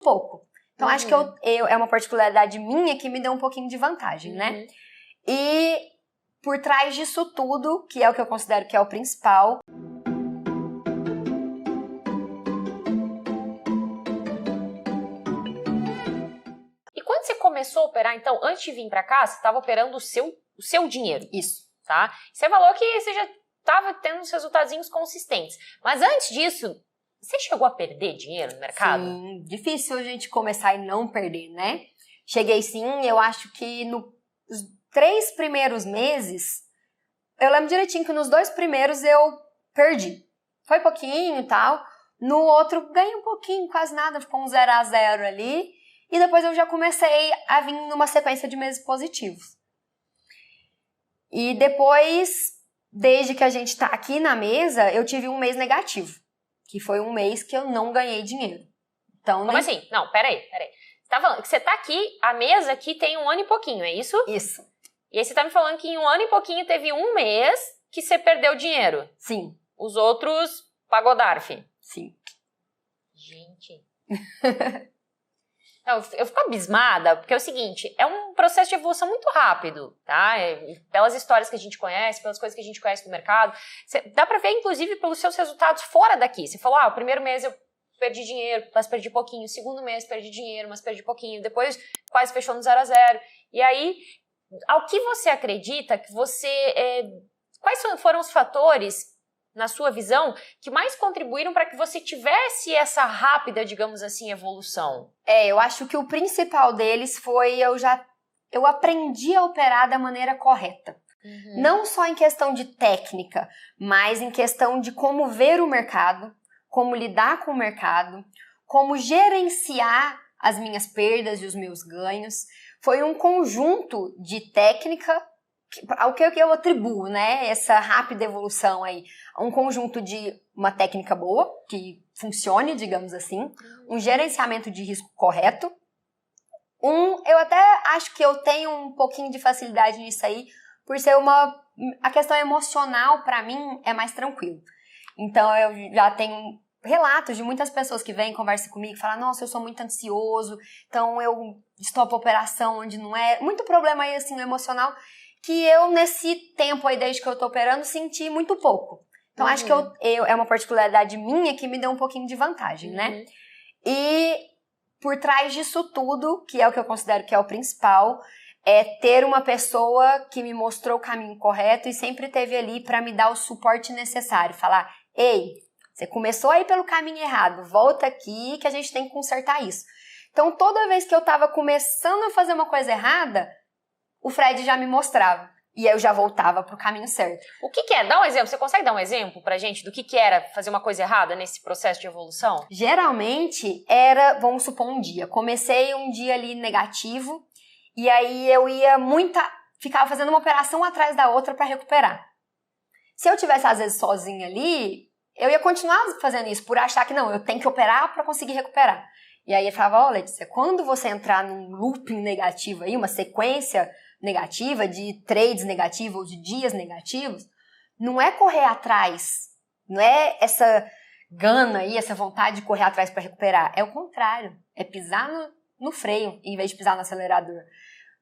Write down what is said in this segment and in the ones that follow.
pouco. Então, acho que é uma particularidade minha que me deu um pouquinho de vantagem, né? E por trás disso tudo, que é o que eu considero que é o principal... E quando você começou a operar, então, antes de vir pra cá, você estava operando o seu dinheiro. Isso. Tá? Você falou que você já estava tendo uns resultados consistentes. Mas antes disso, você chegou a perder dinheiro no mercado? Sim, difícil a gente começar e não perder, né? Cheguei sim, eu acho que nos 3 primeiros meses, eu lembro direitinho que nos 2 primeiros eu perdi. Foi pouquinho e tal, no outro ganhei um pouquinho, quase nada, ficou um 0 a 0 ali, e depois eu já comecei a vir numa sequência de meses positivos. E depois, desde que a gente tá aqui na mesa, eu tive um mês negativo, que foi um mês que eu não ganhei dinheiro. Então, como assim? Não, peraí. Você tá falando que você tá aqui, a mesa aqui tem 1 ano e pouquinho, é isso? Isso. E aí você tá me falando que em 1 ano e pouquinho teve um mês que você perdeu dinheiro. Sim. Os outros pagou DARF. Sim. Gente. Não, eu fico abismada, porque é o seguinte, é um processo de evolução muito rápido, tá? Pelas histórias que a gente conhece, pelas coisas que a gente conhece do mercado. Dá pra ver, inclusive, pelos seus resultados fora daqui. Você falou, o primeiro mês eu perdi dinheiro, mas perdi pouquinho. O segundo mês perdi dinheiro, mas perdi pouquinho. Depois quase fechou no 0 a 0. E aí, ao que você acredita que quais foram os fatores, na sua visão, que mais contribuíram para que você tivesse essa rápida, digamos assim, evolução? Eu acho que o principal deles foi eu aprendi a operar da maneira correta. Não só em questão de técnica, mas em questão de como ver o mercado, como lidar com o mercado, como gerenciar as minhas perdas e os meus ganhos. Foi um conjunto de técnica ao que eu atribuo, né, essa rápida evolução aí, um conjunto de uma técnica boa, que funcione, digamos assim, um gerenciamento de risco correto, eu até acho que eu tenho um pouquinho de facilidade nisso aí, por ser a questão emocional, pra mim, é mais tranquilo. Então, eu já tenho relatos de muitas pessoas que vêm, conversam comigo, falam, nossa, eu sou muito ansioso, então eu estopo a operação onde não é, muito problema aí, assim, no emocional, que eu, nesse tempo aí, desde que eu tô operando, senti muito pouco. Então, acho que é uma particularidade minha que me deu um pouquinho de vantagem, né? E por trás disso tudo, que é o que eu considero que é o principal, é ter uma pessoa que me mostrou o caminho correto e sempre esteve ali para me dar o suporte necessário. Falar, ei, você começou aí pelo caminho errado, volta aqui que a gente tem que consertar isso. Então, toda vez que eu tava começando a fazer uma coisa errada, o Fred já me mostrava. E eu já voltava pro caminho certo. O que é? Dá um exemplo. Você consegue dar um exemplo pra gente do que era fazer uma coisa errada nesse processo de evolução? Geralmente era, vamos supor, um dia. Comecei um dia ali negativo e aí eu ia ficava fazendo uma operação atrás da outra pra recuperar. Se eu tivesse, às vezes, sozinha ali, eu ia continuar fazendo isso por achar que não, eu tenho que operar pra conseguir recuperar. E aí eu falava, Letícia, quando você entrar num looping negativo aí, uma sequência negativa de trades negativos ou de dias negativos, não é correr atrás, não é essa gana aí, essa vontade de correr atrás para recuperar. É o contrário, é pisar no freio em vez de pisar no acelerador.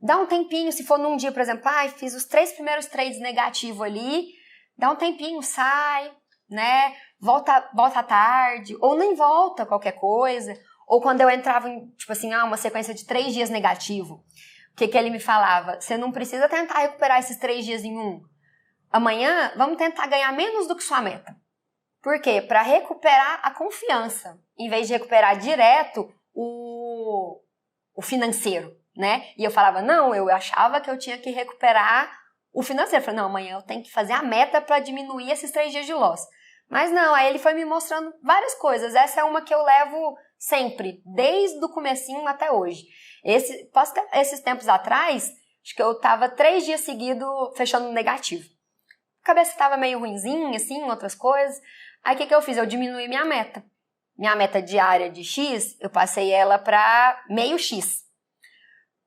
Dá um tempinho, se for num dia, por exemplo, fiz os 3 primeiros trades negativos ali, dá um tempinho, sai, né, volta à tarde, ou nem volta qualquer coisa. Ou quando eu entrava em, tipo assim, uma sequência de 3 dias negativo, o que ele me falava? Você não precisa tentar recuperar esses 3 dias em um. Amanhã, vamos tentar ganhar menos do que sua meta. Por quê? Para recuperar a confiança, em vez de recuperar direto o financeiro, né? E eu falava, não, eu achava que eu tinha que recuperar o financeiro. Eu falei, não, amanhã eu tenho que fazer a meta para diminuir esses 3 dias de loss. Mas não, aí ele foi me mostrando várias coisas. Essa é uma que eu levo sempre, desde o comecinho até hoje. Esses tempos atrás, acho que eu tava 3 dias seguidos fechando negativo. A cabeça tava meio ruinzinha, assim, outras coisas. Aí o que eu fiz? Eu diminuí minha meta. Minha meta diária de X, eu passei ela para meio X.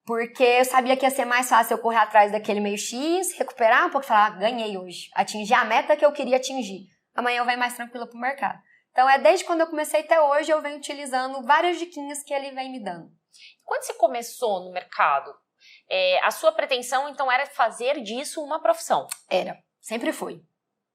Porque eu sabia que ia ser mais fácil eu correr atrás daquele meio X, recuperar um pouco e falar, ganhei hoje. Atingi a meta que eu queria atingir. Amanhã eu venho mais tranquila pro mercado. Então, desde quando eu comecei até hoje, eu venho utilizando várias diquinhas que ele vem me dando. Quando você começou no mercado, a sua pretensão, então, era fazer disso uma profissão? Era. Sempre foi.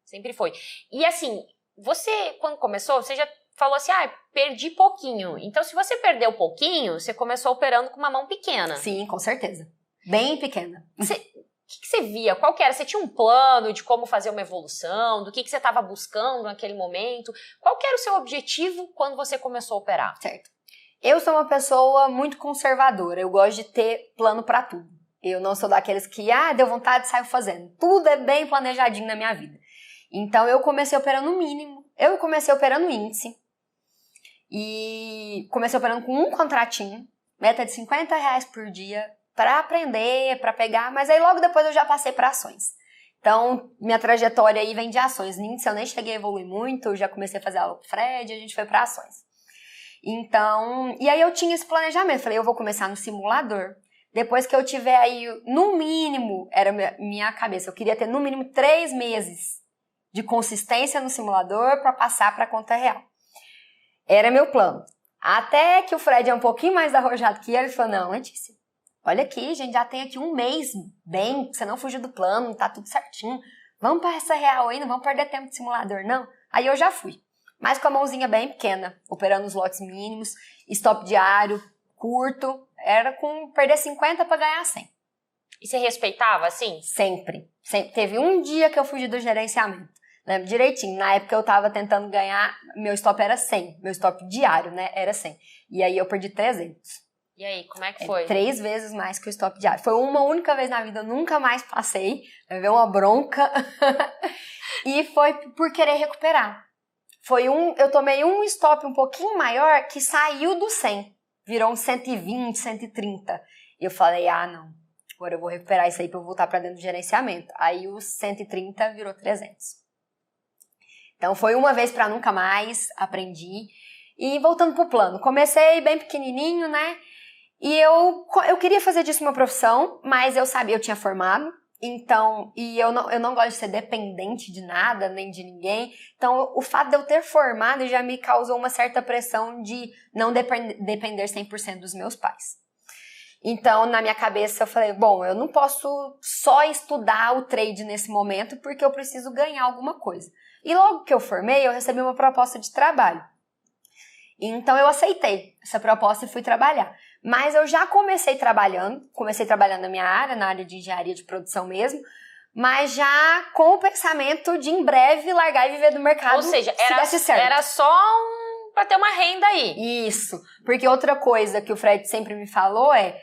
Sempre foi. E assim, você, quando começou, você já falou assim, perdi pouquinho. Então, se você perdeu pouquinho, você começou operando com uma mão pequena. Sim, com certeza. Bem pequena. O que você via? Qual que era? Você tinha um plano de como fazer uma evolução? Do que você estava buscando naquele momento? Qual que era o seu objetivo quando você começou a operar? Certo. Eu sou uma pessoa muito conservadora. Eu gosto de ter plano para tudo. Eu não sou daqueles que, deu vontade e saio fazendo. Tudo é bem planejadinho na minha vida. Então, eu comecei operando o mínimo. Eu comecei operando índice. E comecei operando com um contratinho. Meta de R$50 por dia. Para aprender, para pegar. Mas aí, logo depois, eu já passei para ações. Então, minha trajetória aí vem de ações. No índice, eu nem cheguei a evoluir muito. Eu já comecei a fazer aula com o Fred. A gente foi para ações. Então, e aí eu tinha esse planejamento. Falei, eu vou começar no simulador. Depois que eu tiver aí, no mínimo, era minha cabeça, eu queria ter no mínimo 3 meses de consistência no simulador para passar para a conta real. Era meu plano. Até que o Fred é um pouquinho mais arrojado que ele falou, não, Letícia, olha aqui, a gente já tem aqui um mês bem, você não fugiu do plano, tá tudo certinho. Vamos para essa real aí, não vamos perder tempo de simulador, não. Aí eu já fui. Mas com a mãozinha bem pequena, operando os lotes mínimos, stop diário, curto, era com perder 50 para ganhar 100. E você respeitava, assim? Sempre. Teve um dia que eu fugi do gerenciamento. Lembro direitinho. Na época eu tava tentando ganhar, meu stop era 100. Meu stop diário, né, era 100. E aí eu perdi 300. E aí, como é que foi? 3 vezes mais que o stop diário. Foi uma única vez na vida, eu nunca mais passei. Veio uma bronca. E foi por querer recuperar. Eu tomei um stop um pouquinho maior que saiu do 100. Virou um 120, 130. E eu falei, não. Agora eu vou recuperar isso aí pra eu voltar pra dentro do gerenciamento. Aí os 130 virou 300. Então foi uma vez pra nunca mais, aprendi. E voltando pro plano, comecei bem pequenininho, né? E eu queria fazer disso uma profissão, mas eu sabia, eu tinha formado. Então, e eu não gosto de ser dependente de nada, nem de ninguém. Então, o fato de eu ter formado já me causou uma certa pressão de não depender 100% dos meus pais. Então, na minha cabeça, eu falei, bom, eu não posso só estudar o trade nesse momento, porque eu preciso ganhar alguma coisa. E logo que eu formei, eu recebi uma proposta de trabalho. Então, eu aceitei essa proposta e fui trabalhar. Mas eu já comecei trabalhando na minha área, na área de engenharia de produção mesmo, mas já com o pensamento de em breve largar e viver do mercado. Ou seja, desse certo. Era só para ter uma renda aí. Isso, porque outra coisa que o Fred sempre me falou é,